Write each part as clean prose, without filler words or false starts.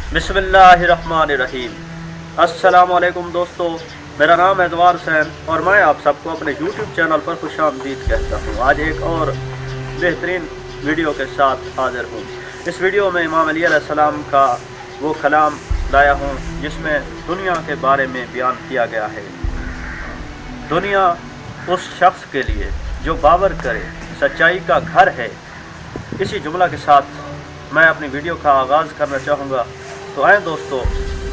बिस्मिल्लाहिर्रहमानिर्रहीम। अस्सलाम वालेकुम दोस्तों, मेरा नाम है एतवार हुसैन और मैं आप सबको अपने YouTube चैनल पर खुशामदीद कहता हूँ। आज एक और बेहतरीन वीडियो के साथ हाज़िर हूँ। इस वीडियो में इमाम अली अलैहिस्सलाम का वो कलाम लाया हूँ जिसमें दुनिया के बारे में बयान किया गया है। दुनिया उस शख्स के लिए जो बावर करे सच्चाई का घर है। इसी जुमला के साथ मैं अपनी वीडियो का आगाज़ करना चाहूँगा। तो आए दोस्तों,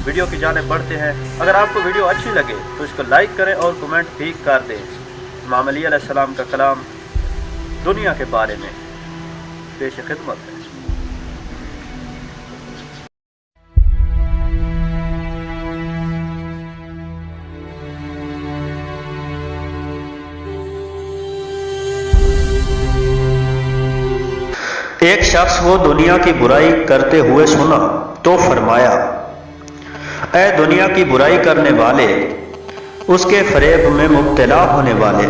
वीडियो की जानिब बढ़ते हैं। अगर आपको वीडियो अच्छी लगे तो इसको लाइक करें और कमेंट भी कर दें। इमाम अली अलैहिस्सलाम का कलाम दुनिया के बारे में पेश खिदमत है। एक शख्स वो दुनिया की बुराई करते हुए सुना तो फरमाया, ऐ दुनिया की बुराई करने वाले, उसके फरेब में मुब्तला होने वाले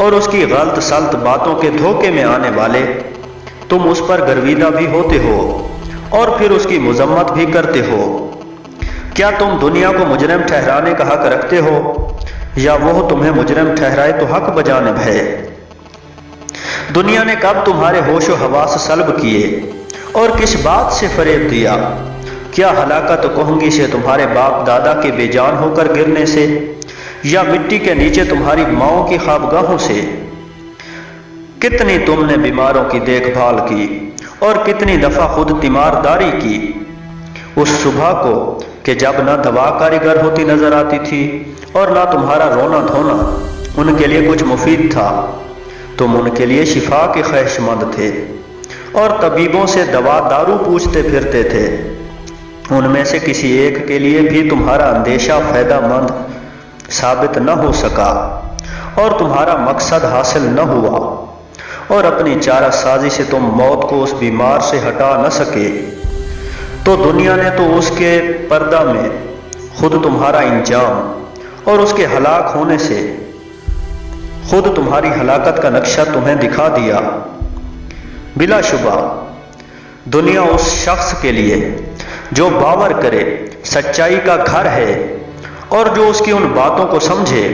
और उसकी गलत सल्त बातों के धोखे में आने वाले, तुम उस पर गर्विदा भी होते हो और फिर उसकी मजम्मत भी करते हो। क्या तुम दुनिया को मुजरिम ठहराने का हक रखते हो या वो तुम्हें मुजरिम ठहराए तो हक बजानिब है? दुनिया ने कब तुम्हारे होश व हवास सल्ब किए और किस बात से फरेब दिया? क्या हलाकत कहूंगी से तुम्हारे बाप दादा के बेजान होकर गिरने से या मिट्टी के नीचे तुम्हारी माओं की ख्वाबगाहों से? कितनी तुमने बीमारों की देखभाल की और कितनी दफा खुद तीमारदारी की उस सुबह को कि जब ना दवा कारीगर होती नजर आती थी और ना तुम्हारा रोना धोना उनके लिए कुछ मुफीद था। तुम उनके लिए शिफा के ख्वाहिशमंद थे और तबीबों से दवा दारू पूछते फिरते थे। उनमें से किसी एक के लिए भी तुम्हारा अंदेशा फायदामंद साबित न हो सका और तुम्हारा मकसद हासिल न हुआ और अपनी चारा साजी से तुम मौत को उस बीमार से हटा न सके, तो दुनिया ने तो उसके पर्दा में खुद तुम्हारा इंजाम और उसके हलाक होने से खुद तुम्हारी हलाकत का नक्शा तुम्हें दिखा दिया। बिलाशुबा दुनिया उस शख्स के लिए जो बावर करे सच्चाई का घर है और जो उसकी उन बातों को समझे,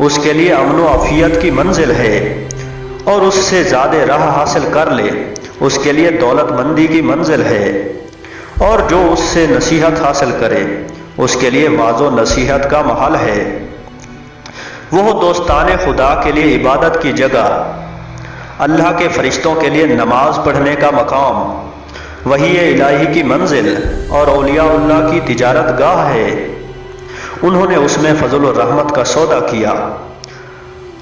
उसके लिए अमन व आफियत की मंजिल है और उससे ज़्यादा राह हासिल कर ले उसके लिए दौलतमंदी की मंजिल है और जो उससे नसीहत हासिल करे उसके लिए वाज़ो नसीहत का महल है। वो दोस्ताने खुदा के लिए इबादत की जगह, अल्लाह के फरिश्तों के लिए नमाज पढ़ने का मकाम, वही इलाही की मंजिल और औलियाउल्लाह की तिजारत गाह है। उन्होंने उसमें फजल और रहमत का सौदा किया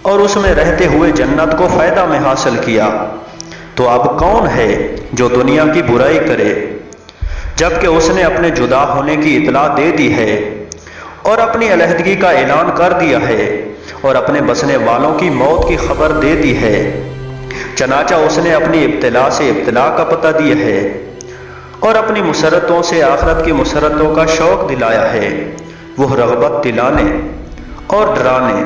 और उसमें रहते हुए जन्नत को फायदा में हासिल किया। तो अब कौन है जो दुनिया की बुराई करे जबकि उसने अपने जुदा होने की इतला दे दी है और अपनी अलहदगी का ऐलान कर दिया है और अपने बसने वालों की मौत की खबर दे दी है। चनाचा उसने अपनी इब्तिला से इब्तिला का पता दिया है और अपनी मुसरतों से आखिरत की मुसरतों का शौक दिलाया है। वह रग़बत दिलाने और डराने,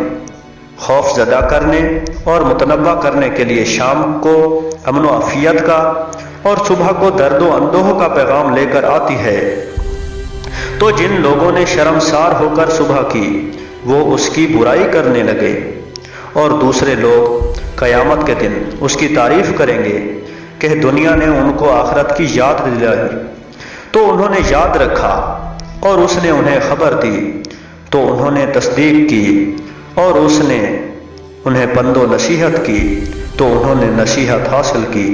खौफ ज़दा करने और मुतनब्बा करने के लिए शाम को अमन व आफियत का और सुबह को दर्द व अंदोह का पैगाम लेकर आती है। तो जिन लोगों ने शर्मसार होकर सुबह की वो उसकी बुराई करने लगे और दूसरे लोग क़यामत के दिन उसकी तारीफ करेंगे कि दुनिया ने उनको आखिरत की याद दिलाई तो उन्होंने याद रखा और उसने उन्हें खबर दी तो उन्होंने तस्दीक की और उसने उन्हें पंदो नसीहत की तो उन्होंने नसीहत हासिल की।